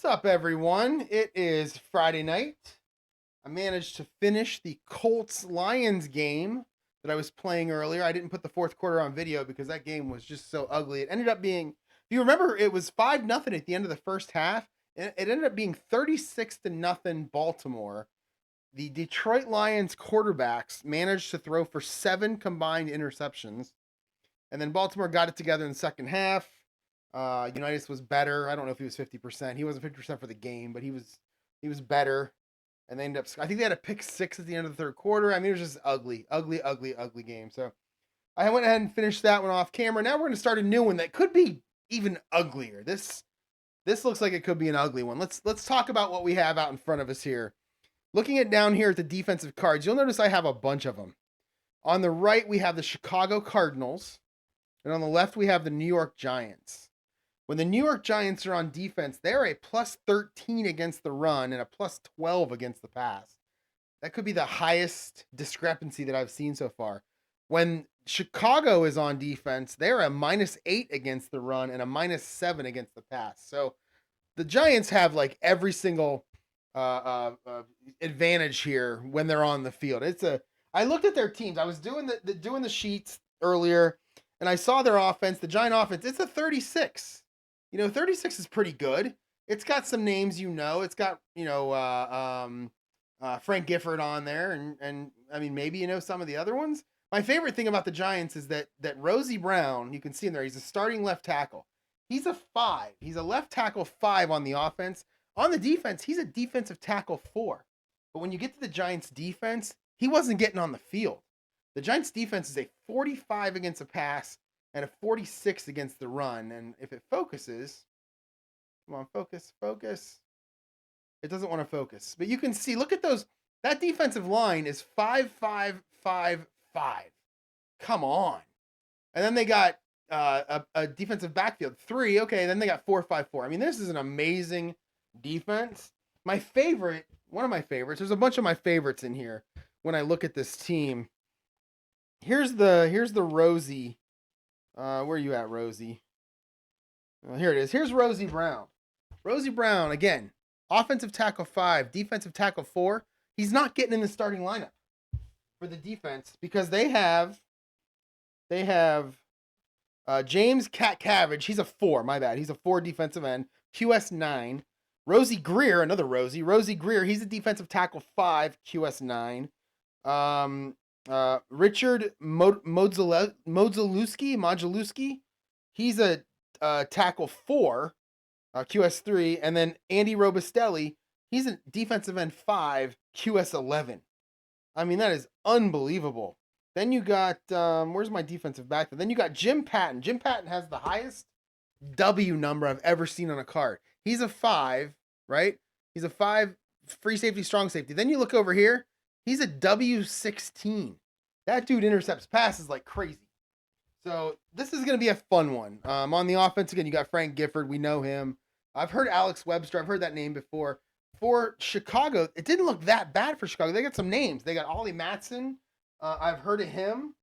What's up, everyone? It is Friday night. I managed to finish the Colts-Lions game that I was playing earlier. I didn't put the fourth quarter on video because that game was just so ugly. It ended up being, if you remember, it was 5-0 at the end of the first half. And it ended up being 36-0 Baltimore. The Detroit Lions quarterbacks managed to throw for 7 combined interceptions. And then Baltimore got it together in the second half. Unitas was better. I don't know if he was 50%. He wasn't 50% for the game, but he was better. And they ended up. I think they had a pick six at the end of the third quarter. I mean, it was just ugly, ugly, ugly, ugly game. So I went ahead and finished that one off camera. Now we're going to start a new one that could be even uglier. This looks like it could be an ugly one. Let's talk about what we have out in front of us here. Looking at down here at the defensive cards, you'll notice I have a bunch of them. On the right, we have the Chicago Cardinals, and on the left, we have the New York Giants. When the New York Giants are on defense, they're a plus 13 against the run and a plus 12 against the pass. That could be the highest discrepancy that I've seen so far. When Chicago is on defense, they're a minus 8 against the run and a minus 7 against the pass. So the Giants have like every single advantage here when they're on the field. I looked at their teams. I was doing the sheets earlier, and I saw their offense, the Giant offense. It's a 36. 36 is pretty good. It's got some names, It's got, Frank Gifford on there, and I mean, maybe some of the other ones. My favorite thing about the Giants is that Rosie Brown, you can see him there. He's a starting left tackle. He's a 5. He's a left tackle 5 on the offense. On the defense, he's a defensive tackle 4. But when you get to the Giants defense, he wasn't getting on the field. The Giants defense is a 45 against a pass and a 46 against the run. And if it focuses, come on, focus. It doesn't want to focus. But you can see, look at those. That defensive line is 5-5-5-5. Come on. And then they got a defensive backfield 3. Okay, then they got 4-5-4. I mean, this is an amazing defense. My favorite, one of my favorites, there's a bunch of my favorites in here when I look at this team. Here's the Rosie. Where are you at, Rosie? Here it is. Here's Rosie Brown. Rosie Brown, again, offensive tackle 5, defensive tackle 4. He's not getting in the starting lineup for the defense because they have James Cabbage. He's a 4, my bad. He's a 4 defensive end, QS 9. Rosie Greer, another Rosie. Rosie Greer, he's a defensive tackle 5, QS 9. Richard Modzelewski, he's a tackle 4, QS 3, and then Andy Robustelli, he's a defensive end 5, QS 11. I mean, that is unbelievable. Then you got where's my defensive back? Then you got Jim Patton. Jim Patton has the highest W number I've ever seen on a card. He's a 5, right? He's a 5 free safety, strong safety. Then you look over here. He's a W16. That dude intercepts passes like crazy. So this is going to be a fun one. On the offense, again, you got Frank Gifford. We know him. I've heard Alex Webster. I've heard that name before. For Chicago, it didn't look that bad for Chicago. They got some names. They got Ollie Matson. I've heard of him.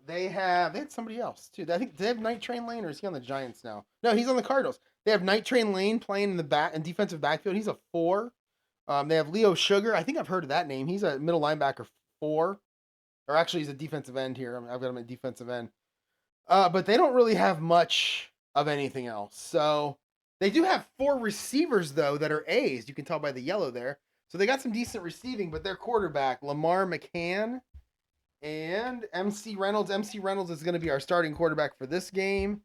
They had somebody else too. I think they have Night Train Lane, or is he on the Giants now? No, he's on the Cardinals. They have Night Train Lane playing in the back and defensive backfield. He's a 4. They have Leo Sugar. I think I've heard of that name. He's a middle linebacker 4. Or actually, he's a defensive end here. I've got him at defensive end. But they don't really have much of anything else. So they do have 4 receivers, though, that are A's. You can tell by the yellow there. So they got some decent receiving, but their quarterback, Lamar McCann and MC Reynolds. MC Reynolds is going to be our starting quarterback for this game.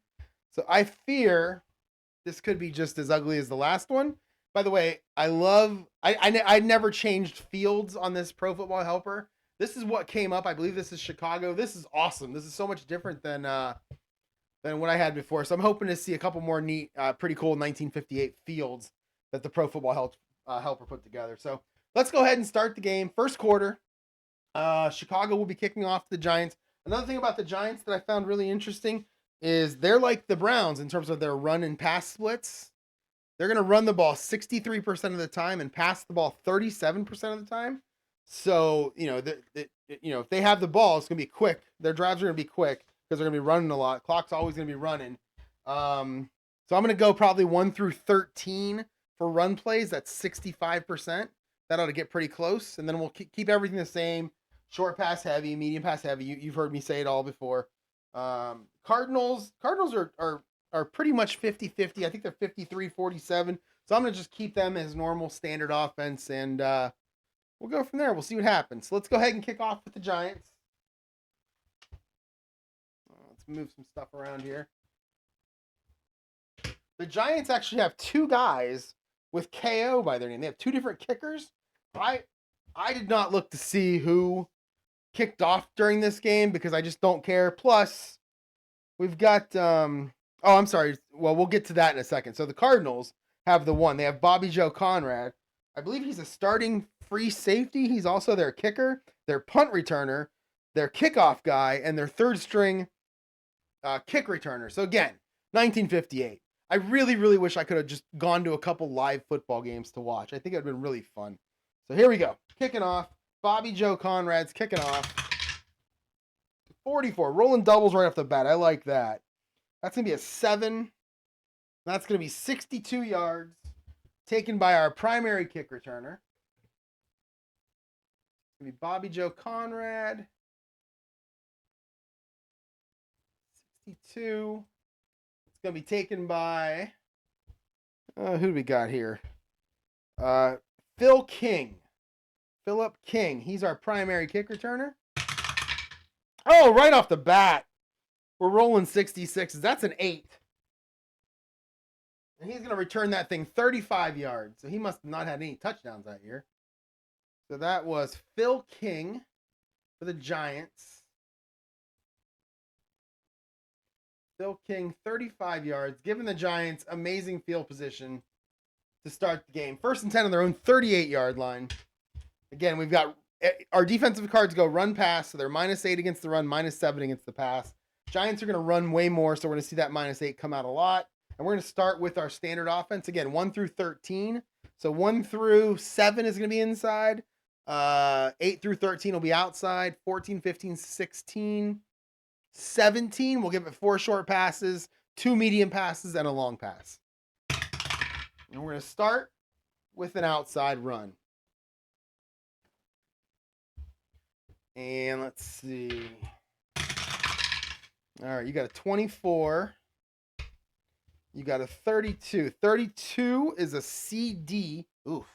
So I fear this could be just as ugly as the last one. By the way, I never changed fields on this Pro Football Helper. This is what came up. I believe this is Chicago. This is awesome. This is so much different than what I had before. So I'm hoping to see a couple more neat, pretty cool 1958 fields that the Pro Football Helper put together. So let's go ahead and start the game. First quarter, Chicago will be kicking off the Giants. Another thing about the Giants that I found really interesting is they're like the Browns in terms of their run and pass splits. They're going to run the ball 63% of the time and pass the ball 37% of the time. So, if they have the ball, it's going to be quick. Their drives are going to be quick because they're going to be running a lot. Clock's always going to be running. So I'm going to go probably 1 through 13 for run plays. That's 65%. That ought to get pretty close. And then we'll keep everything the same. Short pass heavy, medium pass heavy. You've heard me say it all before. Cardinals are pretty much 50-50. I think they're 53-47. So I'm going to just keep them as normal standard offense, and we'll go from there. We'll see what happens. So let's go ahead and kick off with the Giants. Let's move some stuff around here. The Giants actually have two guys with KO by their name. They have two different kickers. I did not look to see who kicked off during this game because I just don't care. Plus, we've got I'm sorry. Well, we'll get to that in a second. So the Cardinals have the one. They have Bobby Joe Conrad. I believe he's a starting free safety. He's also their kicker, their punt returner, their kickoff guy, and their third string kick returner. So again, 1958. I really, really wish I could have just gone to a couple live football games to watch. I think it would have been really fun. So here we go. Kicking off. Bobby Joe Conrad's kicking off. 44. Rolling doubles right off the bat. I like that. That's going to be a 7. That's going to be 62 yards. Taken by our primary kick returner. It's going to be Bobby Joe Conrad. 62. It's going to be taken by... who do we got here? Phil King. Philip King. He's our primary kick returner. Oh, right off the bat. We're rolling 66s. That's an 8. And he's going to return that thing 35 yards. So he must have not had any touchdowns that year. So that was Phil King for the Giants. Phil King, 35 yards, giving the Giants amazing field position to start the game. 1st and 10 on their own 38-yard line. Again, we've got our defensive cards go run pass, so they're -8 against the run, -7 against the pass. Giants are going to run way more, so we're going to see that -8 come out a lot. And we're going to start with our standard offense. Again, 1 through 13. So 1 through 7 is going to be inside. 8 through 13 will be outside. 14, 15, 16, 17. We'll give it 4 short passes, 2 medium passes, and a long pass. And we're going to start with an outside run. And let's see. All right, you got a 24. You got a 32. 32 is a CD. Oof.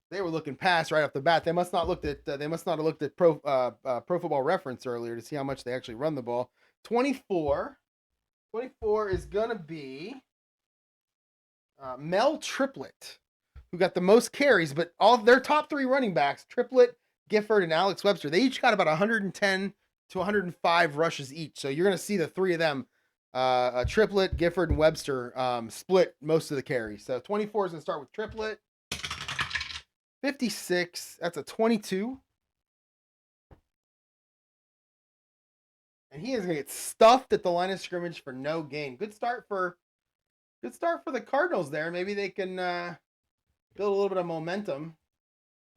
They were looking pass right off the bat. They must not have looked at Pro Football Reference earlier to see how much they actually run the ball. 24. 24 is gonna be Mel Triplett, who got the most carries, but all their top 3 running backs, Triplett, Gifford, and Alex Webster, they each got about 110 to 105 rushes each. So you're going to see the 3 of them, Triplett, Gifford, and Webster, split most of the carries. So 24 is going to start with Triplett. 56, that's a 22. And he is going to get stuffed at the line of scrimmage for no gain. Good start for the Cardinals there. Maybe they can build a little bit of momentum,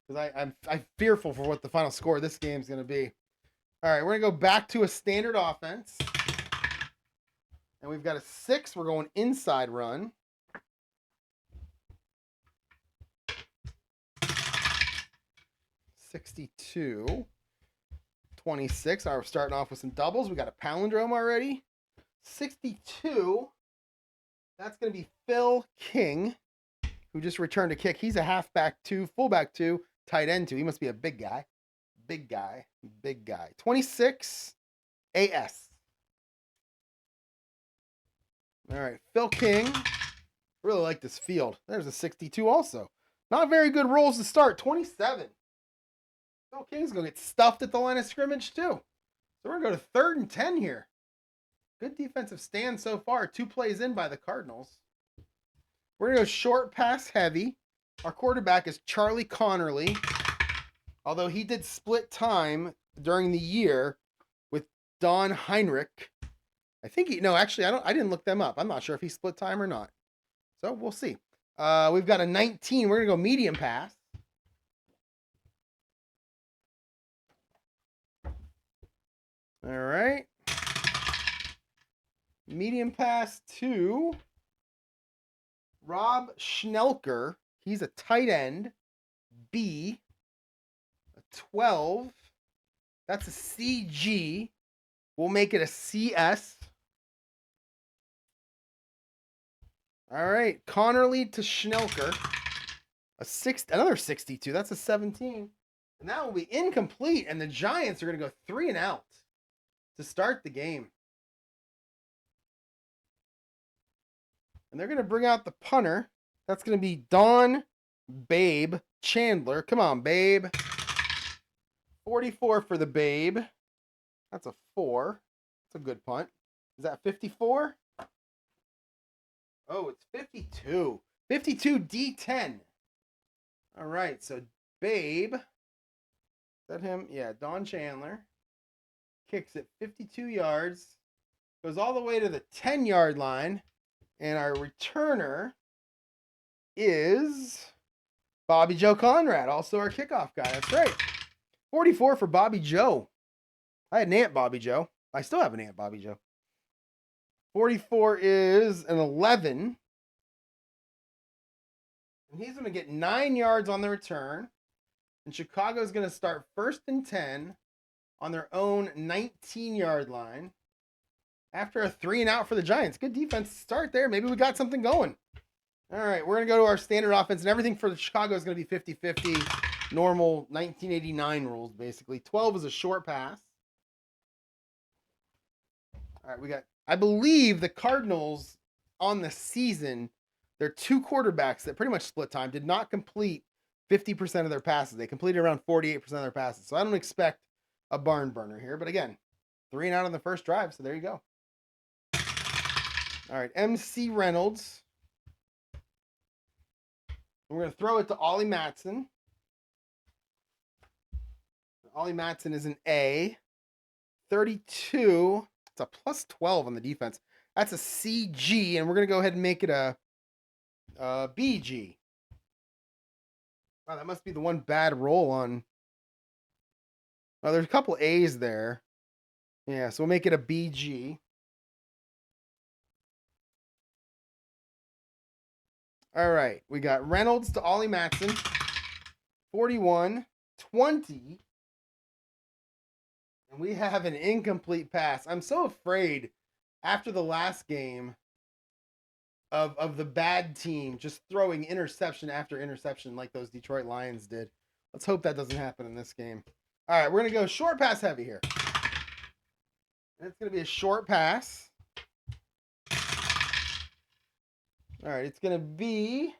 because I'm fearful for what the final score of this game is going to be. All right, we're going to go back to a standard offense. And we've got a 6. We're going inside run. $62. 26. All right, we're starting off with some doubles. We got a palindrome already. 62. That's going to be Phil King, who just returned a kick. He's a halfback 2, fullback 2, tight end 2. He must be a big guy. Big guy. 26. AS. All right, Phil King. Really like this field. There's a 62 also. Not very good rolls to start. 27. Phil King's going to get stuffed at the line of scrimmage too. So we're going to go to 3rd and 10 here. Good defensive stand so far. 2 plays in by the Cardinals. We're going to go short pass heavy. Our quarterback is Charlie Connerly. Although he did split time during the year with Don Heinrich. I think I didn't look them up. I'm not sure if he split time or not. So we'll see. We've got a 19. We're going to go medium pass. All right. Medium pass to Rob Schnelker. He's a tight end. B. A 12. That's a CG. We'll make it a CS. All right. Connerly to Schnelker. Another 62. That's a 17. And that will be incomplete. And the Giants are going to go 3 and out to start the game. And they're going to bring out the punter. That's going to be Don Babe Chandler. Come on, Babe. 44 for the Babe. That's a 4. That's a good punt. Is that 54? Oh, it's 52. 52 D10. All right, so Babe. Is that him? Yeah, Don Chandler. Kicks it 52 yards. Goes all the way to the 10-yard line. And our returner is Bobby Joe Conrad, also our kickoff guy. That's right. 44 for Bobby Joe. I had an Aunt Bobby Joe. I still have an Aunt Bobby Joe. 44 is an 11. And he's going to get 9 yards on the return. And Chicago's going to start 1st and 10 on their own 19-yard line. After a 3 and out for the Giants. Good defense start there. Maybe we got something going. All right, we're going to go to our standard offense, and everything for Chicago is going to be 50-50. Normal 1989 rules, basically. 12 is a short pass. All right, we got, I believe the Cardinals on the season, they're 2 quarterbacks that pretty much split time, did not complete 50% of their passes. They completed around 48% of their passes. So I don't expect a barn burner here. But again, 3 and out on the first drive, so there you go. All right, MC Reynolds. We're going to throw it to Ollie Matson. Ollie Matson is an A. 32. It's a plus 12 on the defense. That's a CG, and we're going to go ahead and make it a BG. Wow, that must be the one bad roll on. Oh, there's a couple A's there. Yeah, so we'll make it a BG. All right, we got Reynolds to Ollie Matson. 41, 20. And we have an incomplete pass. I'm so afraid after the last game of the bad team just throwing interception after interception like those Detroit Lions did. Let's hope that doesn't happen in this game. All right, we're going to go short pass heavy here. And it's going to be a short pass. All right, it's going to be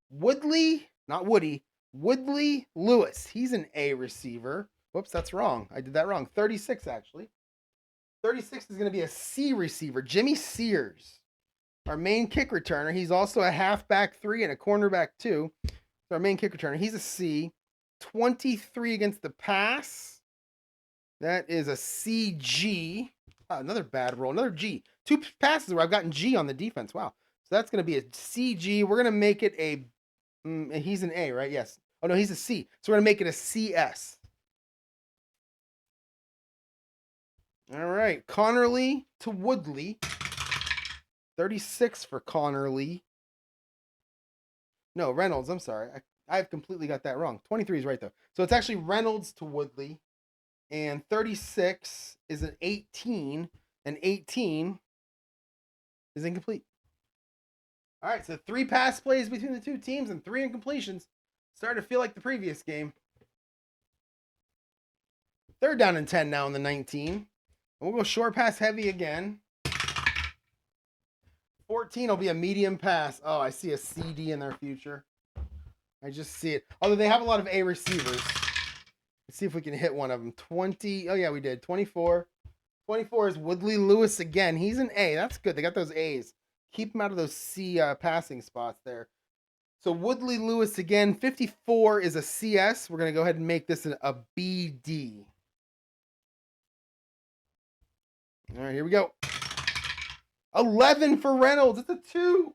Woodley, not Woody, Woodley Lewis. He's an A receiver. Whoops, that's wrong. I did that wrong. 36, actually. 36 is going to be a C receiver. Jimmy Sears, our main kick returner. He's also a halfback 3 and a cornerback 2. So our main kick returner. He's a C. 23 against the pass. That is a CG. Oh, another bad roll. Another G. 2 passes where I've gotten G on the defense. Wow. So that's going to be a CG. We're going to make it a... he's an A, right? Yes. Oh, no, he's a C. So we're going to make it a CS. All right. Connerly to Woodley. 36 for Connerly. No, Reynolds. I'm sorry. I've completely got that wrong. 23 is right, though. So it's actually Reynolds to Woodley. And 36 is an 18. And 18 is incomplete. All right, so 3 pass plays between the 2 teams and 3 incompletions. Starting to feel like the previous game. 3rd down and 10 now in the 19. And we'll go short pass heavy again. 14 will be a medium pass. Oh, I see a CD in their future. I just see it. Although they have a lot of A receivers. Let's see if we can hit one of them. 20. Oh, yeah, we did. 24. 24 is Woodley Lewis again. He's an A. That's good. They got those A's. Keep him out of those C passing spots there. So Woodley Lewis again. 54 is a CS. We're going to go ahead and make this a BD. All right, here we go. 11 for Reynolds. It's a 2.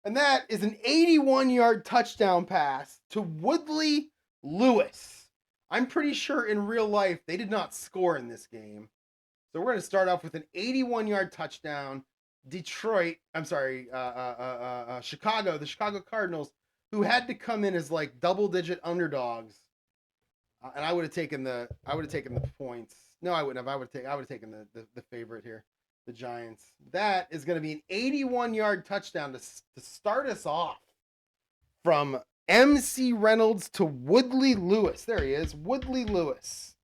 And that is an 81-yard touchdown pass to Woodley Lewis. I'm pretty sure in real life they did not score in this game. So we're going to start off with an 81-yard touchdown Detroit, I'm sorry, Chicago, the Chicago Cardinals, who had to come in as like double-digit underdogs, and I would have taken the points. No, I wouldn't have. I would have taken the favorite here, the Giants. That is going to be an 81-yard touchdown to start us off from MC Reynolds to Woodley Lewis. There he is, Woodley Lewis.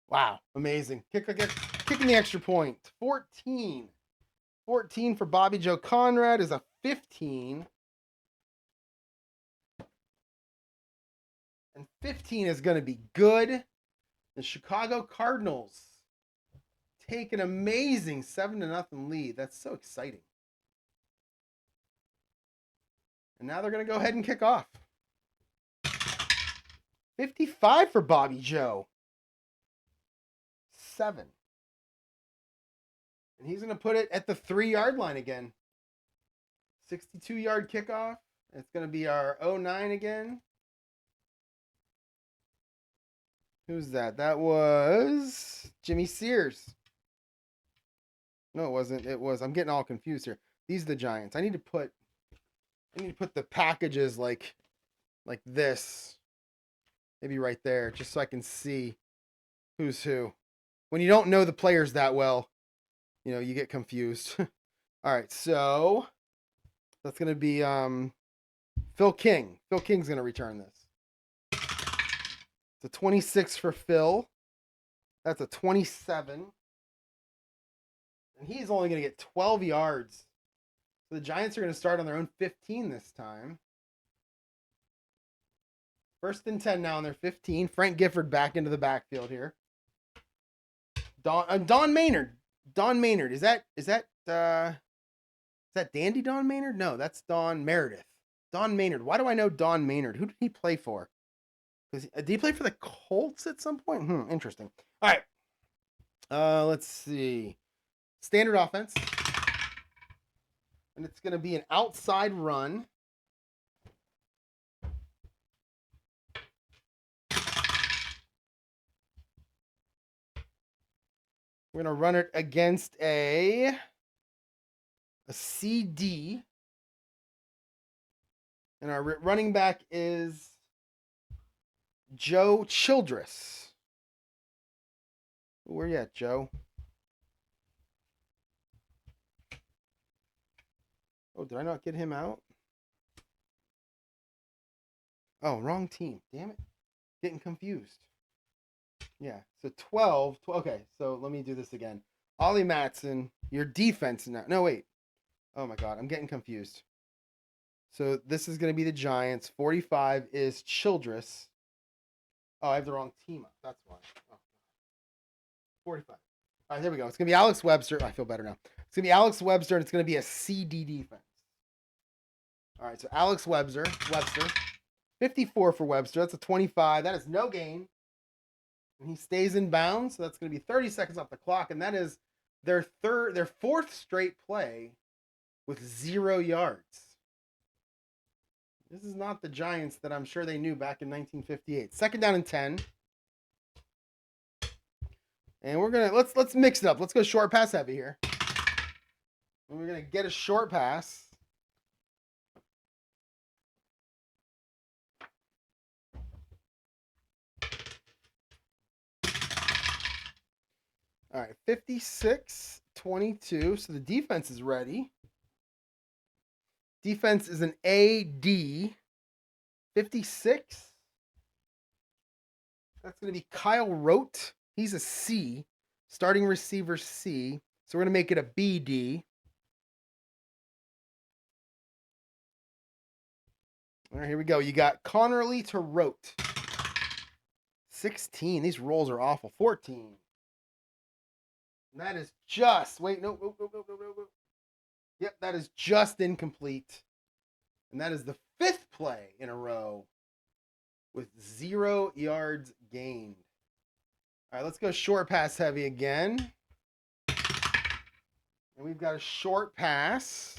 Wow, amazing. Kicking the extra point. 14. 14 for Bobby Joe Conrad is a 15. And 15 is going to be good. The Chicago Cardinals take an amazing 7-0 lead. That's so exciting. And now they're going to go ahead and kick off. 55 for Bobby Joe. 7. And he's going to put it at the 3-yard line again. 62-yard kickoff. It's going to be our 09 again. Who's that? That was Jimmy Sears. No, it wasn't. It was. I'm getting all confused here. These are the Giants. I need to put the packages like this. Maybe right there, just so I can see who's who. When you don't know the players that well, you know, you get confused. All right, so that's going to be Phil King. Phil King's going to return this. It's a 26 for Phil. That's a 27. And he's only going to get 12 yards. So the Giants are going to start on their own 15 this time. First and 10 now on their 15. Frank Gifford back into the backfield here. Don Maynard. Don Maynard. Is that Dandy Don Maynard? No, that's Don Meredith. Don Maynard. Why do I know Don Maynard? Who did he play for? Did he play for the Colts at some point? Interesting. All right. Let's see. Standard offense. And it's going to be an outside run. We're going to run it against a CD. And our running back is Joe Childress. Where you at, Joe? Oh, did I not get him out? Oh, wrong team. Damn it. Getting confused. Yeah, so 12. Okay, so let me do this again. Ollie Matson, your defense now. No, wait. Oh, my God. I'm getting confused. So this is going to be the Giants. 45 is Childress. Oh, I have the wrong team up. That's why. Oh. 45. All right, there we go. It's going to be Alex Webster. I feel better now. It's going to be Alex Webster, and it's going to be a CD defense. All right, so Alex Webster. 54 for Webster. That's a 25. That is no gain. And he stays in bounds, so that's going to be 30 seconds off the clock, and that is their fourth straight play with 0 yards. This is not the Giants that I'm sure they knew back in 1958. Second down and 10. And we're gonna let's mix it up. Let's go short pass heavy here. And we're gonna get a short pass. All right, 56-22. So the defense is ready. Defense is an AD. 56. That's going to be Kyle Rote. He's a C. Starting receiver C. So we're going to make it a BD. All right, here we go. You got Connerly to Rote. 16. These rolls are awful. 14. And that is just... Wait, no. Yep, that is just incomplete. And that is the 5th play in a row with 0 yards gained. All right, let's go short pass heavy again. And we've got a short pass.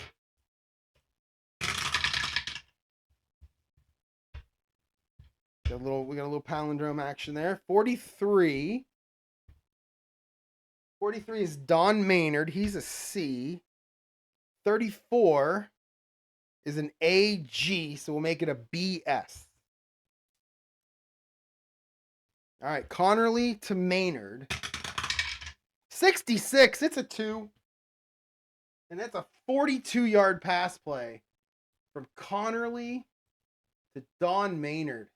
We got a little palindrome action there. 43. 43 is Don Maynard. He's a C. 34 is an AG, so we'll make it a BS. All right, Connerly to Maynard. 66, it's a 2. And that's a 42-yard pass play from Connerly to Don Maynard.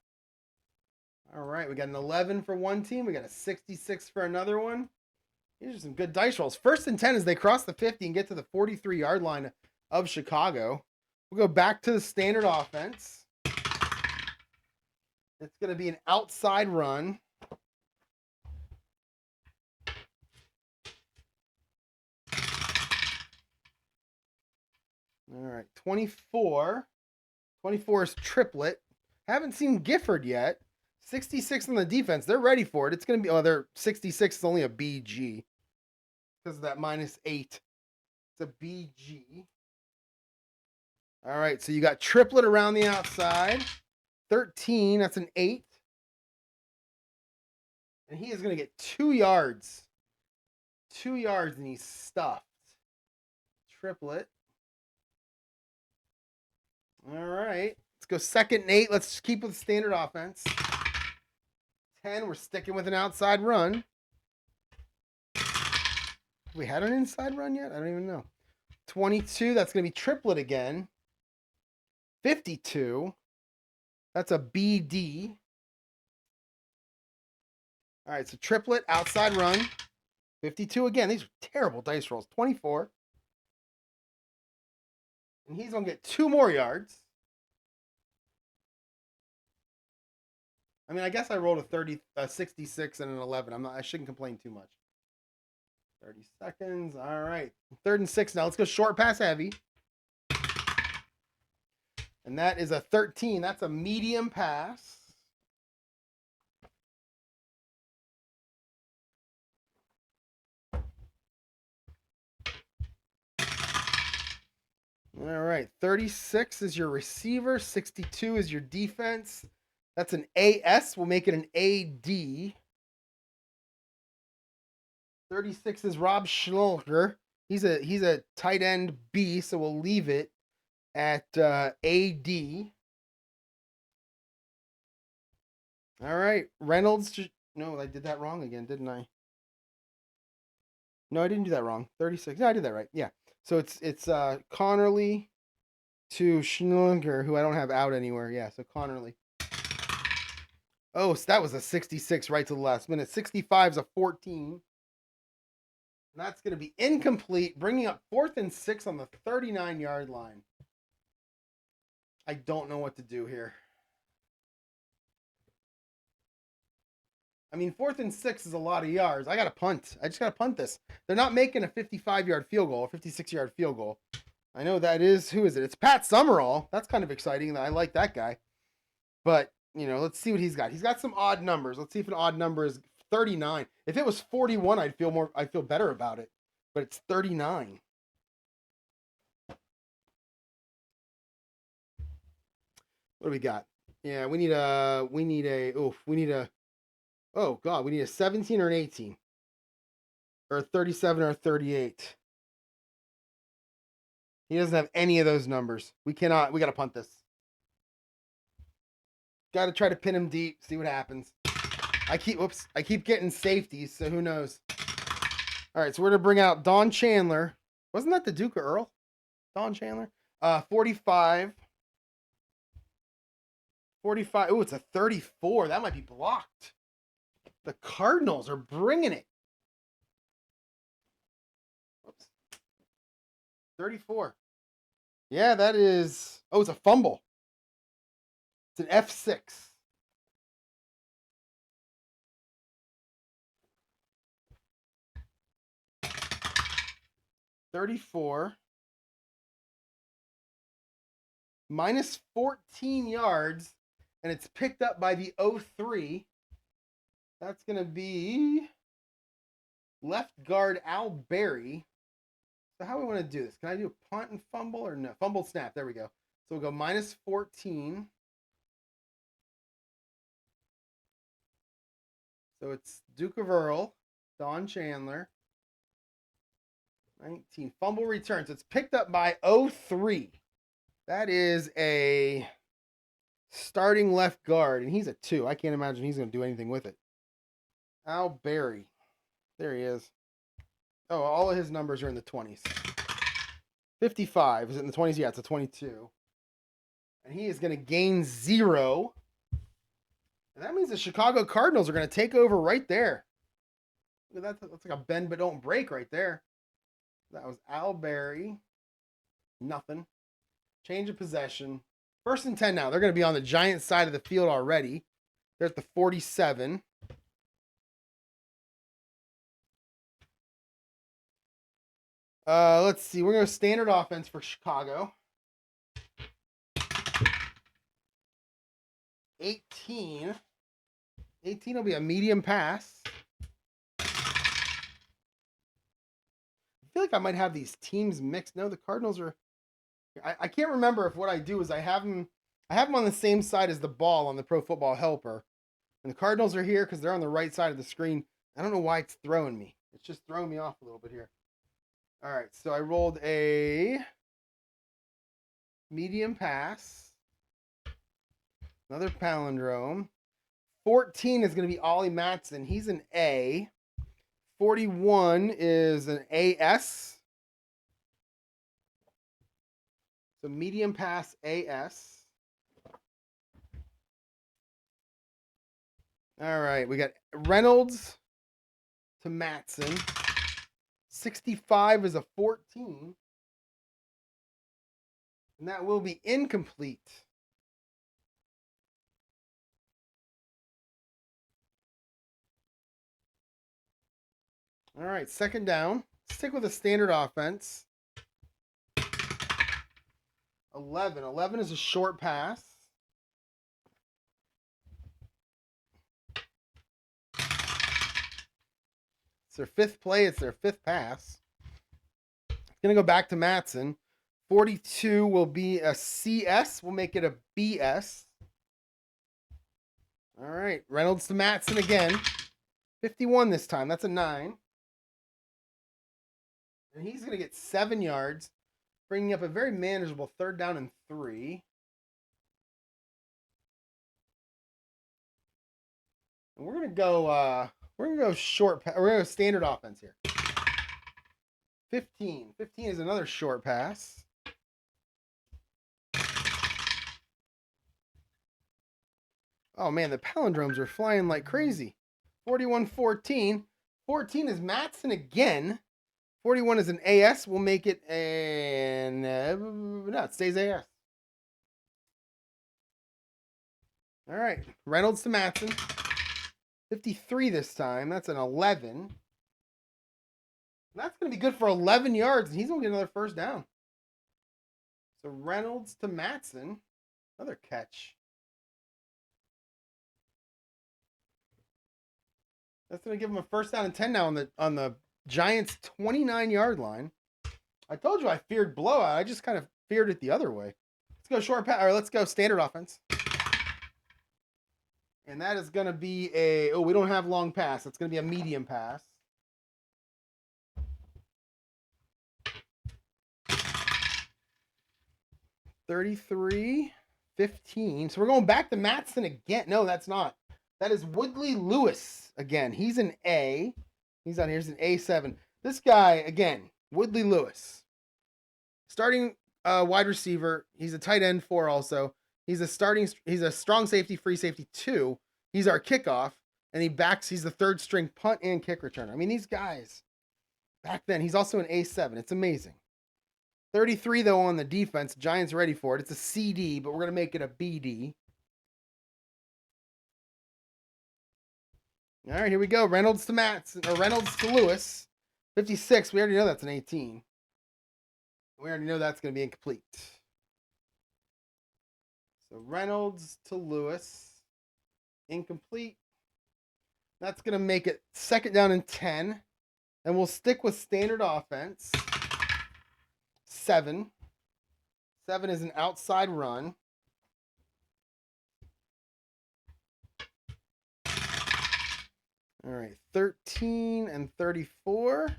All right, we got an 11 for one team. We got a 66 for another one. These are some good dice rolls. 1st and 10 as they cross the 50 and get to the 43-yard line of Chicago. We'll go back to the standard offense. It's going to be an outside run. All right, 24. 24 is triplet. Haven't seen Gifford yet. 66 on the defense. They're ready for it. It's going to be, oh, they're 66 is only a BG because of that -8. It's a BG. All right, so you got triplet around the outside. 13, that's an 8. And he is going to get 2 yards. 2 yards, and he's stuffed. Triplet. All right, let's go 2nd and 8. Let's keep with standard offense. 10, we're sticking with an outside run. Have we had an inside run yet? I don't even know. 22, that's going to be triplet again. 52, that's a BD. All right, so triplet, outside run. 52 again. These are terrible dice rolls. 24. And he's going to get 2 more yards. I mean, I guess I rolled a 66 and an 11. I shouldn't complain too much. 30 seconds. All right. 3rd and 6 now. Let's go short pass heavy. And that is a 13. That's a medium pass. All right. 36 is your receiver. 62 is your defense. That's an AS. We'll make it an AD. 36 is Rob Schnulker. He's a tight end B, so we'll leave it at AD. All right. Reynolds. No, I did that wrong again, didn't I? No, I didn't do that wrong. 36. No, I did that right. Yeah. So it's Connerly to Schnulker, who I don't have out anywhere. Yeah, so Connerly. Oh, so that was a 66 right to the last minute. 65 is a 14. And that's going to be incomplete, bringing up 4th and 6 on the 39-yard line. I don't know what to do here. I mean, 4th and 6 is a lot of yards. I got to punt. I just got to punt this. They're not making a 55-yard field goal, a 56-yard field goal. I know that is, who is it? It's Pat Summerall. That's kind of exciting. I like that guy. But, you know, let's see what he's got. He's got some odd numbers. Let's see if an odd number is 39. If it was 41, I'd feel better about it. But it's 39. What do we got? Yeah, we need a 17 or an 18. Or a 37 or a 38. He doesn't have any of those numbers. We got to punt this. Got to try to pin him deep, see what happens. I keep getting safeties, so who knows. All right, so we're going to bring out Don Chandler. Wasn't that the Duke of Earl? Don Chandler? 45. 45. Oh, it's a 34. That might be blocked. The Cardinals are bringing it. Whoops. 34. Yeah, that is... Oh, it's a fumble. It's an F6. -34. -14 yards. And it's picked up by the 03. That's going to be left guard Al Berry. So how do we want to do this? Can I do a punt and fumble or no? Fumble snap. There we go. So we'll go -14. So it's Duke of Earl, Don Chandler. 19. Fumble returns. It's picked up by 03. That is a starting left guard, and he's a 2. I can't imagine he's going to do anything with it. Al Berry. There he is. Oh, all of his numbers are in the 20s. 55. Is it in the 20s? Yeah, it's a 22. And he is going to gain 0. And that means the Chicago Cardinals are going to take over right there. That's like a bend but don't break right there. That was Al Berry. Nothing. Change of possession. 1st and 10 now. They're going to be on the Giants side of the field already. They're at the 47. Let's see. We're going to standard offense for Chicago. 18. 18 will be a medium pass. I feel like I might have these teams mixed. No, the Cardinals are... I can't remember if what I do is I have them on the same side as the ball on the Pro Football Helper. And the Cardinals are here because they're on the right side of the screen. I don't know why it's throwing me. It's just throwing me off a little bit here. All right, so I rolled a medium pass. Another palindrome. 14 is going to be Ollie Matson. He's an A. 41 is an AS. So medium pass AS. All right, we got Reynolds to Matson. 65 is a 14. And that will be incomplete. All right, 2nd down. Stick with a standard offense. 11. 11 is a short pass. It's their 5th play. It's their 5th pass. It's going to go back to Matson. 42 will be a CS. We'll make it a BS. All right. Reynolds to Matson again. 51 this time. That's a 9. And he's going to get 7 yards, bringing up a very manageable 3rd down and 3. And we're going to go short. We're going to go standard offense here. 15. 15 is another short pass. Oh, man, the palindromes are flying like crazy. 41-14. 14 is Matson again. 41 is an AS. We'll make it an... no, it stays AS. All right. Reynolds to Matson. 53 this time. That's an 11. That's going to be good for 11 yards, and he's going to get another 1st down. So Reynolds to Matson. Another catch. That's going to give him a 1st down and 10 now on the Giants' 29-yard line. I told you I feared blowout. I just kind of feared it the other way. Let's go short pass, or let's go standard offense. And that is going to be a... Oh, we don't have long pass. It's going to be a medium pass. $33-15. So we're going back to Matson again. No, that's not. That is Woodley Lewis again. He's an A. He's on here. He's an A7. This guy, again, Woodley Lewis. Starting wide receiver. He's a tight end 4 also. He's a strong safety, free safety 2. He's our kickoff. And he's the 3rd string punt and kick returner. I mean, these guys, back then, he's also an A7. It's amazing. 33, though, on the defense. Giants ready for it. It's a CD, but we're going to make it a BD. All right, here we go. Reynolds to Lewis. 56. We already know that's an 18. We already know that's going to be incomplete. So Reynolds to Lewis. Incomplete. That's going to make it 2nd down and 10. And we'll stick with standard offense. 7. 7 is an outside run. All right, 13 and 34.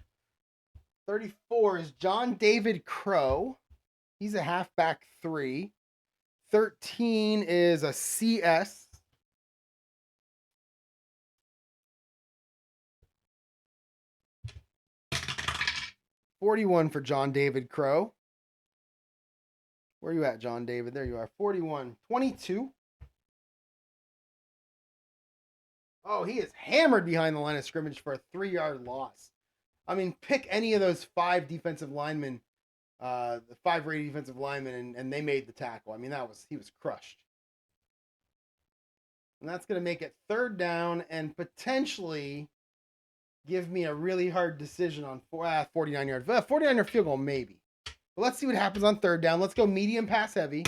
34 is John David Crow. He's a halfback 3. 13 is a CS. 41 for John David Crow. Where are you at, John David? There you are. 41. 22. Oh, he is hammered behind the line of scrimmage for a 3-yard loss. I mean, pick any of those 5 defensive linemen, the 5 rated defensive linemen, and they made the tackle. I mean, he was crushed. And that's going to make it 3rd down and potentially give me a really hard decision on 49 yards. 49-yard field goal, maybe. But let's see what happens on 3rd down. Let's go medium pass heavy.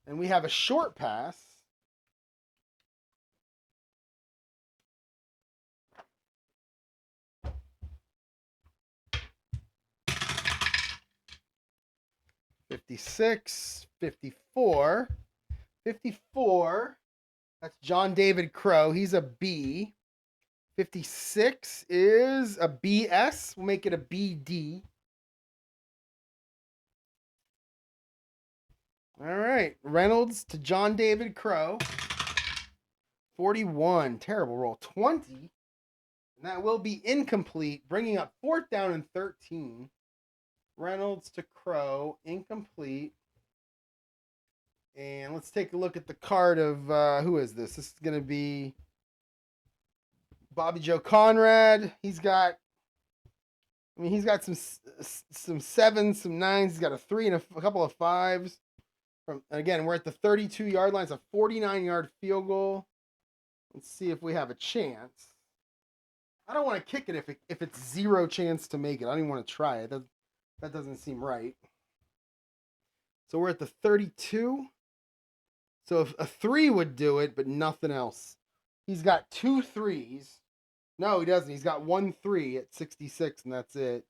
And we have a short pass. (56) 54. 54. That's John David Crow. He's a B. 56 is a BS. We'll make it a BD. All right. Reynolds to John David Crow. 41. Terrible roll. 20. And that will be incomplete, bringing up 4th down and 13. Reynolds to Crow. Incomplete. And let's take a look at the card of who is this? This is going to be Bobby Joe Conrad. He's got some 7s, some 9s. He's got a 3 and a couple of 5s. Again, we're at the 32-yard line. It's a 49-yard field goal. Let's see if we have a chance. I don't want to kick it if it's 0 chance to make it. I don't even want to try it. That doesn't seem right. So we're at the 32. So if a 3 would do it, but nothing else. He's got 2 3s. No, he doesn't. He's got 1 3 at 66, and that's it.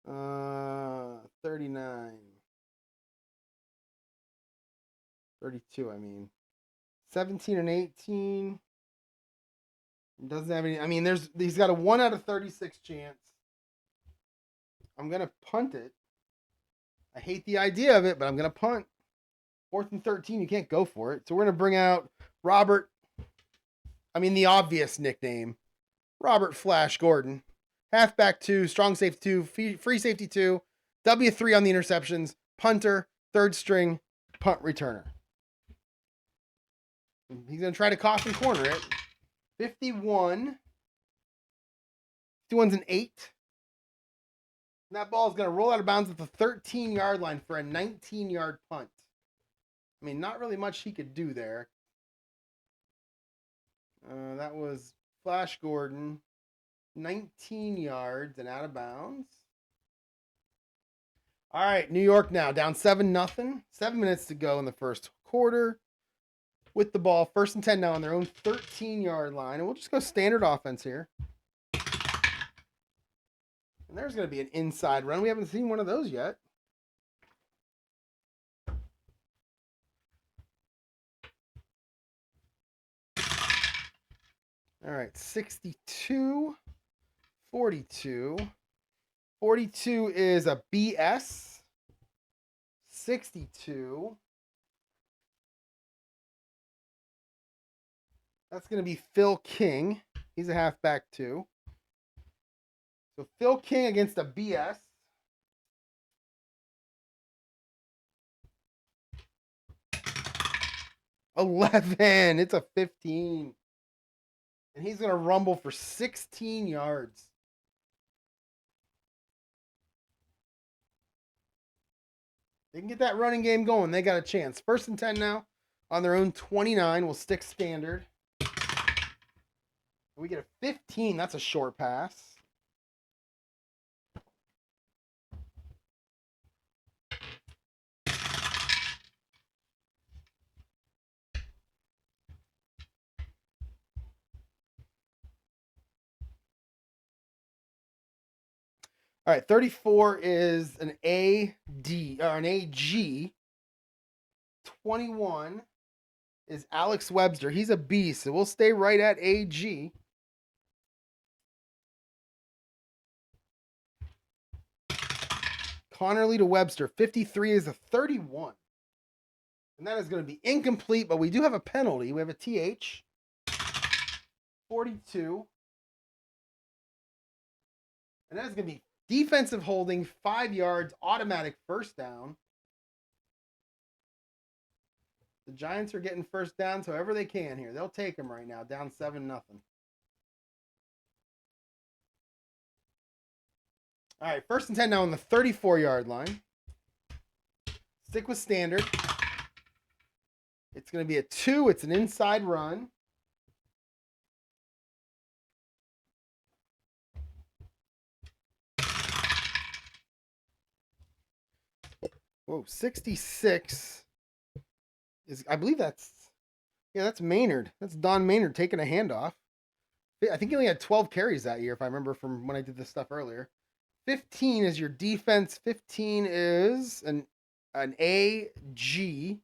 39. 32, I mean. 17 and 18. Doesn't have any. I mean, he's got a 1 out of 36 chance. I'm going to punt it. I hate the idea of it, but I'm going to punt. 4th and 13, you can't go for it. So we're going to bring out Robert. I mean, the obvious nickname. Robert Flash Gordon. Halfback 2, strong safety 2, free safety 2, W3 on the interceptions, punter, 3rd string, punt returner. He's going to try to caution corner it. 51. 51's an 8. And that ball is going to roll out of bounds at the 13-yard line for a 19-yard punt. I mean, not really much he could do there. That was Flash Gordon. 19 yards and out of bounds. All right, New York now down 7-0. 7 minutes to go in the first quarter. With the ball, 1st and 10 now on their own 13-yard line. And we'll just go standard offense here. And there's going to be an inside run. We haven't seen one of those yet. All right, 62, 42. 42 is a BS. 62. That's going to be Phil King. He's a halfback too. So Phil King against a BS. $11. It's a 15. And he's going to rumble for 16 yards. They can get that running game going. They got a chance. 1st and 10 now on their own 29. We'll stick standard. We get a 15. That's a short pass. All right, 34 is an AD or an AG. 21 is Alex Webster. He's a beast, so we'll stay right at AG. Connerly to Webster. 53 is a 31. And that is going to be incomplete, but we do have a penalty. We have a TH. 42. And that is going to be defensive holding, 5 yards, automatic first down. The Giants are getting first downs however they can here. They'll take them right now, down 7-0. All right, 1st and 10 now on the 34-yard line. Stick with standard. It's going to be a 2. It's an inside run. Whoa, 66 is, I believe that's Maynard. That's Don Maynard taking a handoff. I think he only had 12 carries that year, if I remember from when I did this stuff earlier. 15 is your defense. 15 is an AG.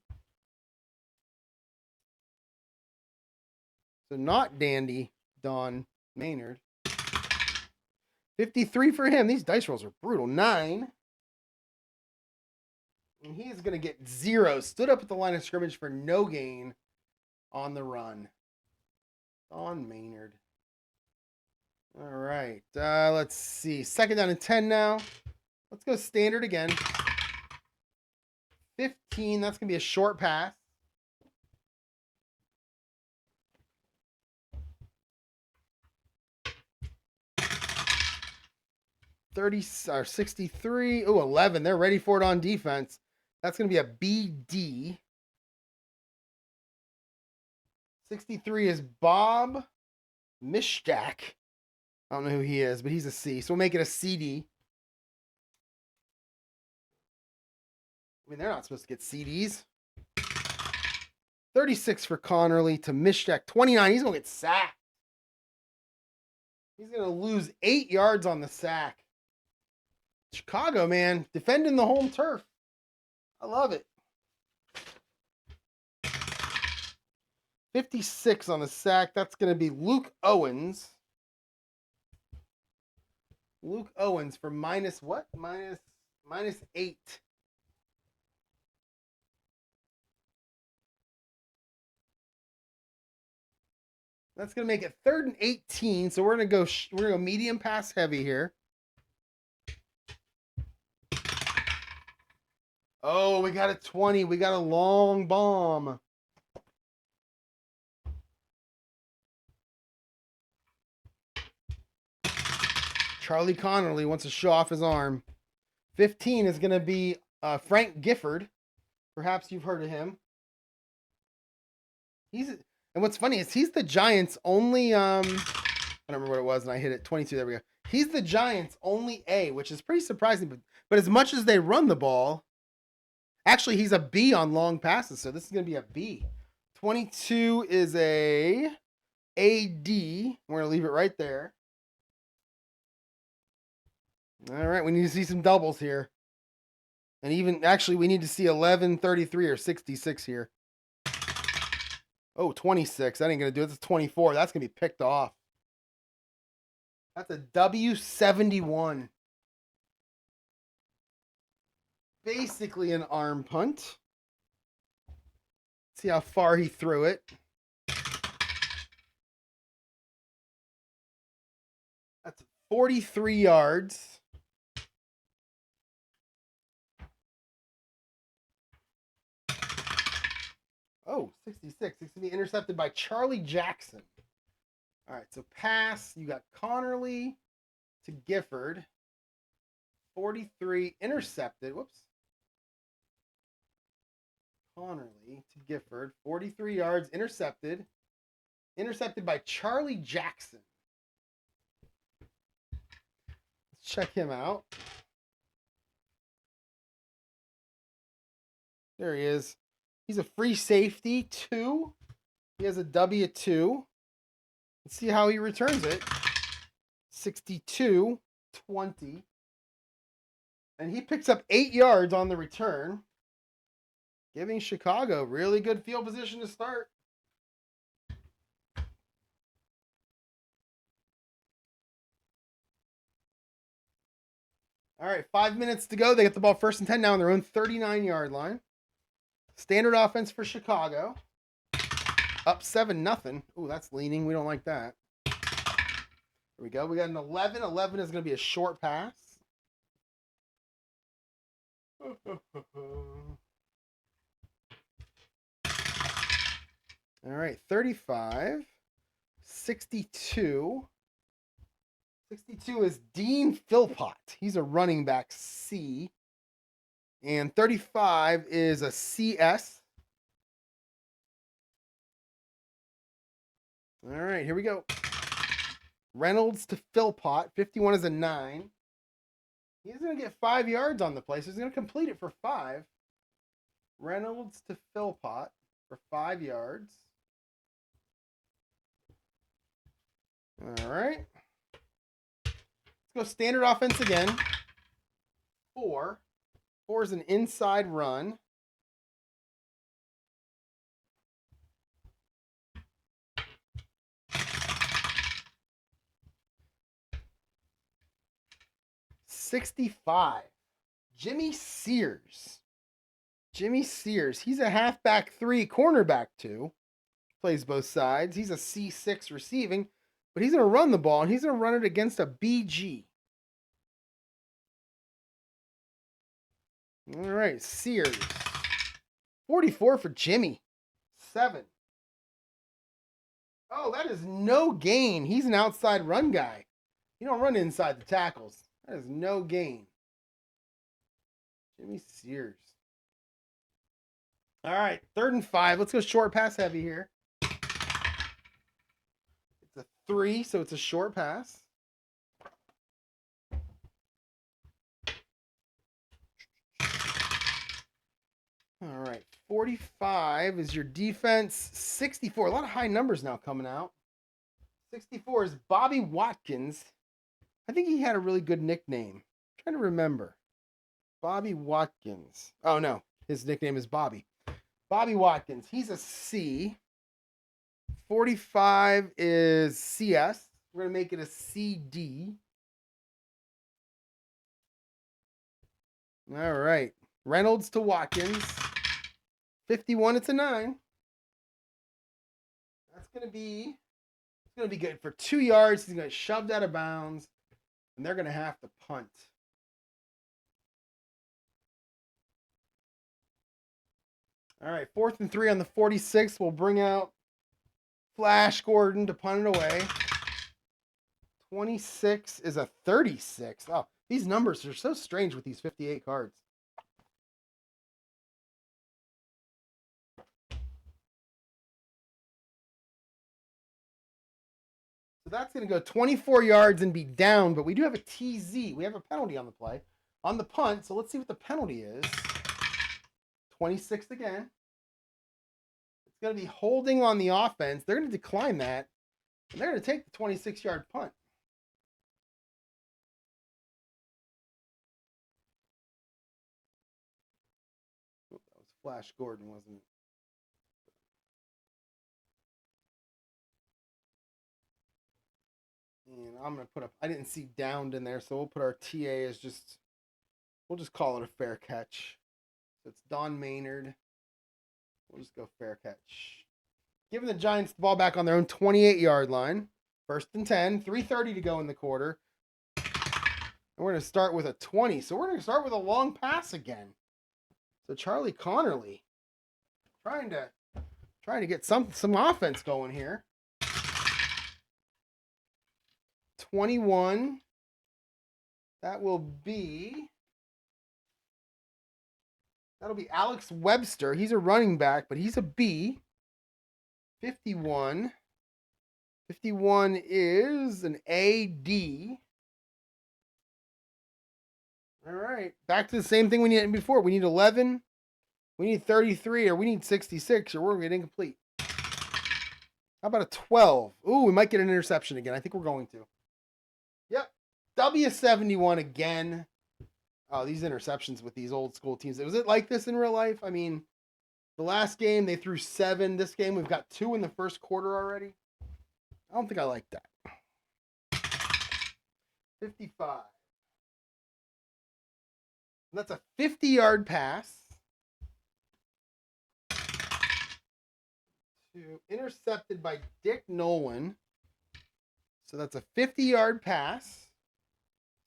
So not Dandy Don Maynard. 53 for him. These dice rolls are brutal. 9. And he's going to get 0. Stood up at the line of scrimmage for no gain on the run. Don Maynard. All right. Let's see. 2nd down and 10 now. Let's go standard again. 15. That's going to be a short pass. Or 63. Oh, 11. They're ready for it on defense. That's going to be a BD. 63 is Bob Mishtak. I don't know who he is, but he's a C. So we'll make it a CD. I mean, they're not supposed to get CDs. 36 for Connerly to Mishtak. 29. He's going to get sacked. He's going to lose 8 yards on the sack. Chicago, man, defending the home turf. I love it. 56 on the sack. That's going to be Luke Owens. Luke Owens for minus what? Minus 8. That's going to make it 3rd and 18. So we're going to go medium pass heavy here. Oh, we got a 20. We got a long bomb. Charlie Connerly wants to show off his arm. 15 is going to be Frank Gifford. Perhaps you've heard of him. And what's funny is he's the Giants' only I don't remember what it was and I hit it. 22. There we go. He's the Giants' only A, which is pretty surprising. But as much as they run the ball, actually he's a B on long passes, so this is going to be a B. 22 is a AD. We're going to leave it right there. All right, we need to see some doubles here. And even, actually, we need to see 11, 33, or 66 here. Oh, 26. That ain't going to do it. That's 24. That's going to be picked off. That's a W71. Basically an arm punt. See how far he threw it. That's 43 yards. Oh, 66. It's going to be intercepted by Charlie Jackson. All right, so pass. You got Connerly to Gifford. 43 intercepted. Whoops. Connerly to Gifford. 43 yards intercepted. Intercepted by Charlie Jackson. Let's check him out. There he is. He's a free safety, 2. He has a W2. Let's see how he returns it. 62, 20. And he picks up 8 yards on the return, giving Chicago really good field position to start. All right, 5 minutes to go. They get the ball 1st and 10 now on their own 39-yard line. Standard offense for Chicago. Up 7-0. Ooh, that's leaning. We don't like that. Here we go. We got an 11. 11 is going to be a short pass. All right, 35. 62. 62 is Dean Philpott. He's a running back C. And 35 is a CS. All right, here we go. Reynolds to Philpott. 51 is a 9. He's going to get 5 yards on the play, so he's going to complete it for 5. Reynolds to Philpott for 5 yards. All right. Let's go standard offense again. 4. 4 is an inside run. $65. Jimmy Sears. Jimmy Sears. He's a halfback 3, cornerback 2. Plays both sides. He's a C6 receiving, but he's going to run the ball, and he's going to run it against a BG. All right, Sears. 44 for Jimmy. 7. Oh, that is no gain. He's an outside run guy. You don't run inside the tackles. That is no gain. Jimmy Sears. All right, 3rd and 5. Let's go short pass heavy here. It's a 3, so it's a short pass. All right, 45 is your defense. 64, a lot of high numbers now coming out. 64 is Bobby Watkins. I think he had a really good nickname. I'm trying to remember. Bobby Watkins. Oh, no, his nickname is Bobby. Bobby Watkins, he's a C. 45 is CS. We're going to make it a CD. All right. Reynolds to Watkins. 51, it's a 9. That's going to be good for 2 yards. He's going to get shoved out of bounds, and they're going to have to punt. All right, 4th and 3 on the 46. We'll bring out Flash Gordon to punt it away. 26 is a 36. Oh, these numbers are so strange with these 58 cards. So that's going to go 24 yards and be down, but we do have a TZ. We have a penalty on the play. On the punt, so let's see what the penalty is. 26 again. It's going to be holding on the offense. They're going to decline that, and they're going to take the 26-yard punt. Oh, that was Flash Gordon, wasn't it? And I'm going to put up, I didn't see downed in there, so we'll put our TA as just, we'll just call it a fair catch. So it's Don Maynard. We'll just go fair catch. Giving the Giants the ball back on their own 28-yard line. 1st and 10. 3:30 to go in the quarter. And we're going to start with a 20. So we're going to start with a long pass again. So Charlie Connerly trying to get some offense going here. 21. That'll be Alex Webster. He's a running back, but he's a B. 51. 51 is an AD. All right. Back to the same thing we needed before. We need 11. We need 33, or we need 66, or we're going to get incomplete. How about a 12? Ooh, we might get an interception again. I think we're going to. Yep. W71 again. Oh, these interceptions with these old school teams. Was it like this in real life? I mean, the last game, they threw 7. This game, we've got 2 in the first quarter already. I don't think I like that. 55. That's a 50-yard pass to intercepted by Dick Nolan. So that's a 50-yard pass.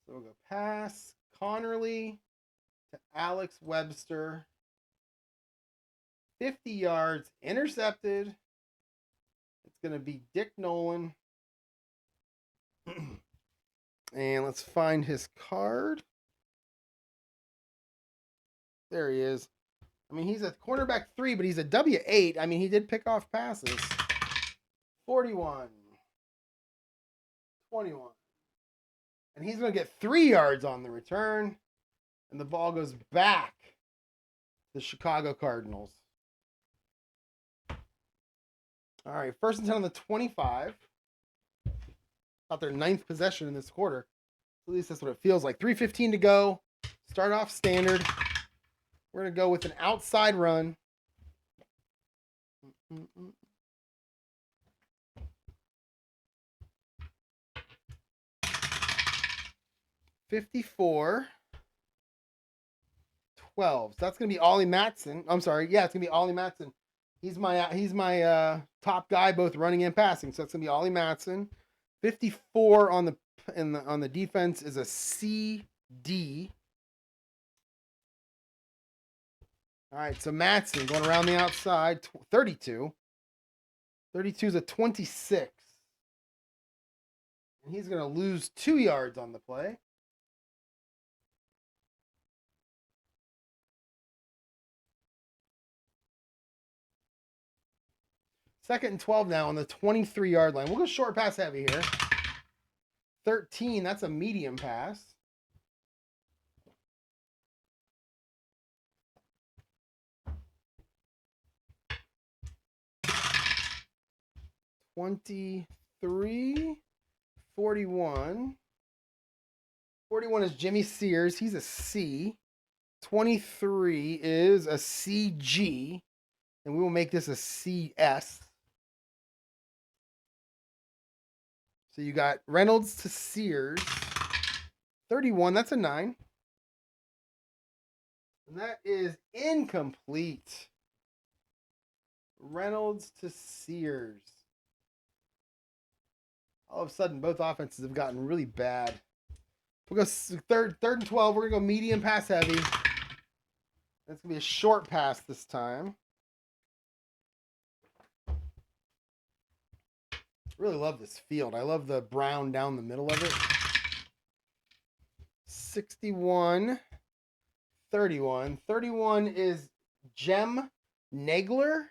So we'll go pass Connerly to Alex Webster. 50 yards, intercepted. It's going to be Dick Nolan. And let's find his card. There he is. I mean, he's a cornerback 3, but he's a W8. I mean, he did pick off passes. 41. 21. And he's going to get 3 yards on the return. And the ball goes back to the Chicago Cardinals. All right, 1st and 10 on the 25. About their 9th possession in this quarter. At least that's what it feels like. 3:15 to go. Start off standard. We're going to go with an outside run. 54-12. So that's going to be Ollie Matson. I'm sorry. Yeah, it's going to be Ollie Matson. He's my top guy, both running and passing. So that's going to be Ollie Matson. 54 on the defense is a CD. All right, so Matson going around the outside, 32. 32 is a 26. And he's going to lose 2 yards on the play. Second and 12 now on the 23-yard line. We'll go short pass heavy here. 13, that's a medium pass. $23, 41. 41 is Jimmy Sears. He's a C. 23 is a CG. And we will make this a CS. So you got Reynolds to Sears. 31, that's a 9. And that is incomplete. Reynolds to Sears. All of a sudden, both offenses have gotten really bad. We'll go third and 12. We're going to go medium pass heavy. That's going to be a short pass this time. Really love this field. I love the brown down the middle of it. 61, 31. 31 is Jem Nagler.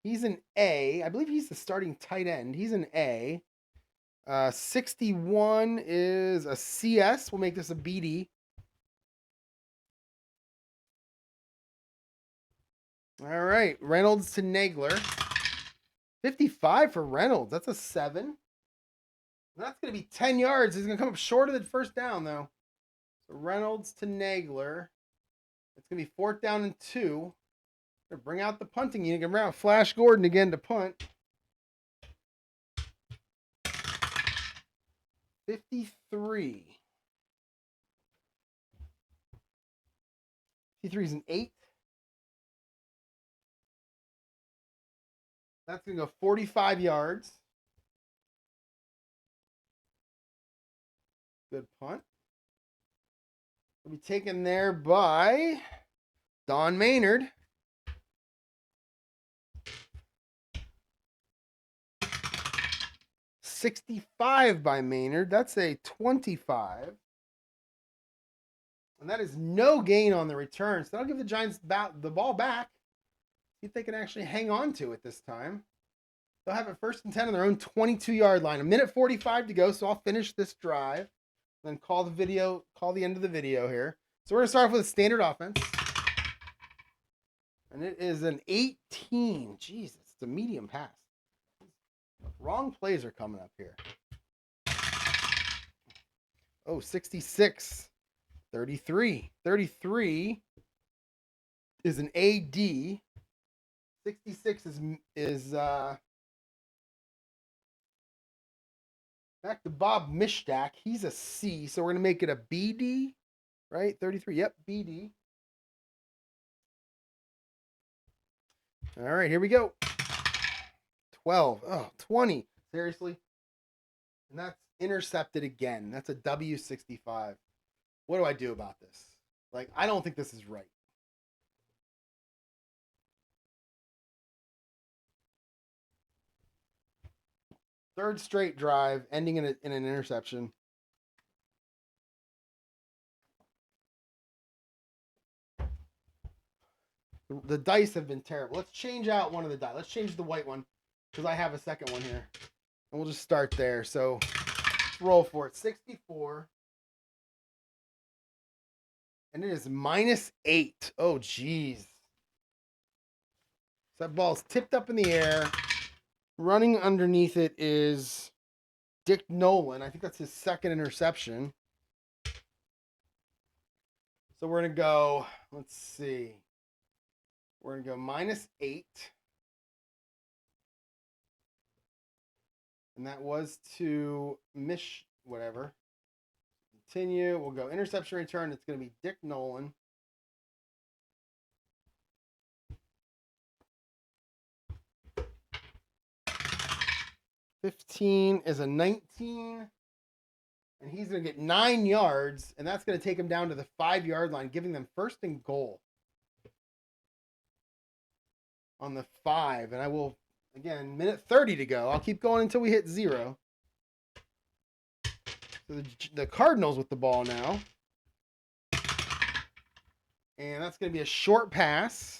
He's an A. I believe he's the starting tight end. He's an A. 61 is a CS. We'll make this a BD. All right. Reynolds to Nagler. 55 for Reynolds. That's a 7. That's going to be 10 yards. He's going to come up short of the first down, though. So Reynolds to Nagler. It's going to be 4th down and 2. Bring out the punting unit. Bring out Flash Gordon again to punt. 53. 53 is an 8. That's going to go 45 yards. Good punt. Will be taken there by Don Maynard. $65 by Maynard. That's a 25. And that is no gain on the return. So that'll give the Giants the ball back. See if they can actually hang on to it this time. They'll have it 1st and 10 on their own 22-yard line. 1:45 to go, so I'll finish this drive. Then call the end of the video here. So we're going to start off with a standard offense. And it is an 18. Jesus, it's a medium pass. Wrong plays are coming up here. Oh, 66. 33. 33 is an AD. 66 is back to Bob Mishdak. He's a C, so we're going to make it a BD. right? 33. Yep, BD. All right, here we go. 12. Oh, 20. Seriously? And that's intercepted again. That's a W65. What do I do about this? Like, I don't think this is right. Third straight drive, ending in an interception. The dice have been terrible. Let's change out one of the dice. Let's change the white one because I have a second one here. And we'll just start there. So let's roll for it. 64. And it is -8. Oh, geez. So that ball's tipped up in the air. Running underneath it is Dick Nolan. I think that's his second interception. So we're going to go, let's see. We're going to go -8. And that was to Mish, whatever. Continue. We'll go interception return. It's going to be Dick Nolan. $15 is a 19. And he's going to get 9 yards. And that's going to take him down to the 5-yard line, giving them first and goal on the 5. And I will, again, minute 30 to go. I'll keep going until we hit 0. So the Cardinals with the ball now. And that's going to be a short pass.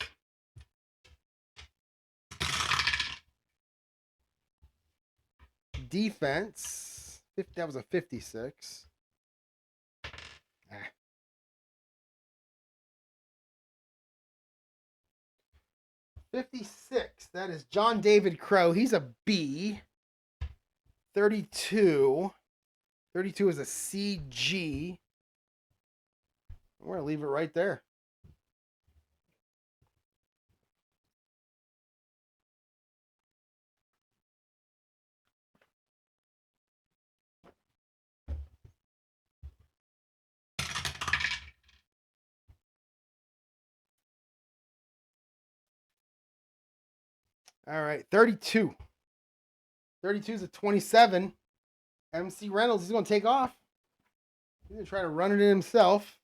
Defense. That was a 56. 56. That is John David Crow. He's a B. 32. 32 is a CG. We're going to leave it right there. All right, 32. 32 is a 27. MC Reynolds is going to take off. He's going to try to run it in himself.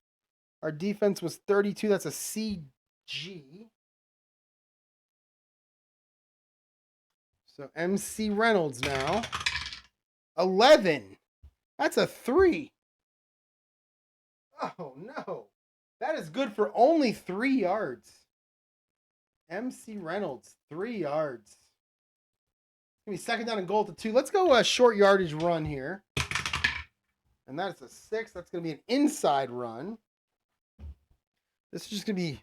Our defense was 32. That's a CG. So MC Reynolds now. 11. That's a 3. Oh, no. That is good for only 3 yards. MC Reynolds, 3 yards. It's going to be second down and goal to 2. Let's go a short yardage run here. And that's a 6. That's going to be an inside run. This is just going to be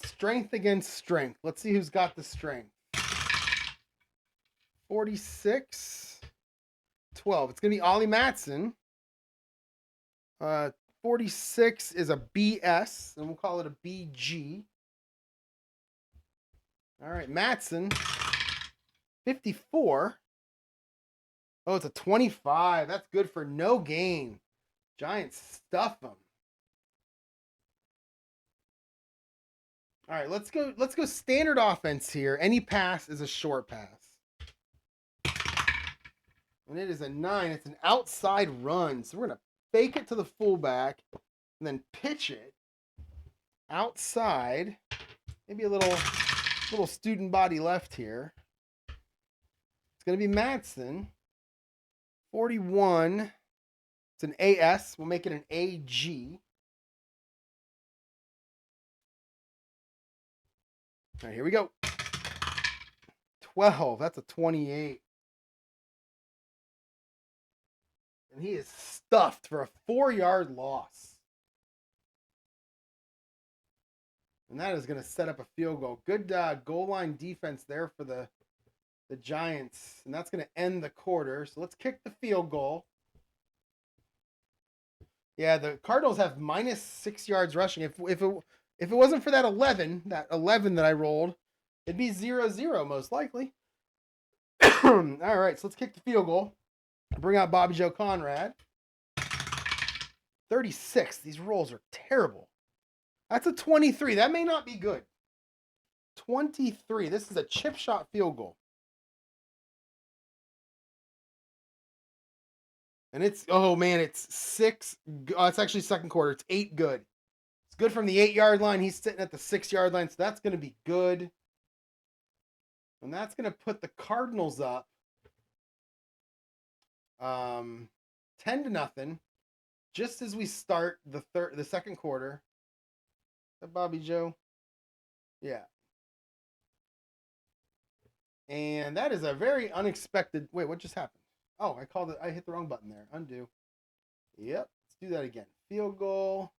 strength against strength. Let's see who's got the strength. 46. 12. It's going to be Ollie Matson. 46 is a BS, and we'll call it a BG. All right, Matson. 54. Oh, it's a 25. That's good for no gain. Giants stuff them. All right, let's go standard offense here. Any pass is a short pass. And it is a 9. It's an outside run. So we're going to fake it to the fullback and then pitch it outside. Maybe a little student body left here. It's going to be Matson. 41. It's an AS. We'll make it an AG. All right, here we go. 12. That's a 28. And he is stuffed for a 4-yard loss. And that is going to set up a field goal. Good goal line defense there for the Giants. And that's going to end the quarter. So let's kick the field goal. Yeah, the Cardinals have -6 yards rushing. If it wasn't for that 11 that I rolled, it'd be 0-0 most likely. All right, so let's kick the field goal. Bring out Bobby Joe Conrad. 36. These rolls are terrible. That's a 23. That may not be good. 23. This is a chip shot field goal. And it's, oh man, it's 6. It's actually second quarter. It's 8 good. It's good from the 8-yard line. He's sitting at the 6-yard line, so that's going to be good. And that's going to put the Cardinals up 10-0, just as we start the second quarter. Is that Bobby Joe? Yeah. And that is a very unexpected. Wait, what just happened? Oh, I called it. I hit the wrong button there. Undo. Yep. Let's do that again. Field goal.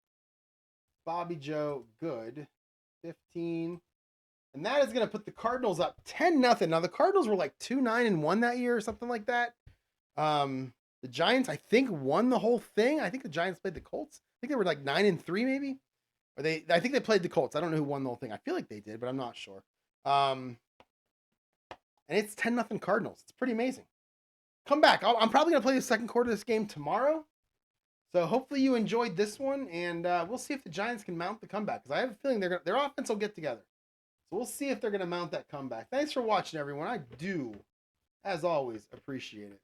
Bobby Joe, good. 15. And that is going to put the Cardinals up 10-0. Now, the Cardinals were like 2-9-1 that year or something like that. The Giants, I think, won the whole thing. I think the Giants played the Colts. I think they were like 9-3 maybe. Or I think they played the Colts. I don't know who won the whole thing. I feel like they did, but I'm not sure. And it's 10-0 Cardinals. It's pretty amazing. Come back. I'm probably going to play the second quarter of this game tomorrow. So hopefully you enjoyed this one, and we'll see if the Giants can mount the comeback, because I have a feeling their offense will get together. So we'll see if they're going to mount that comeback. Thanks for watching, everyone. I do, as always, appreciate it.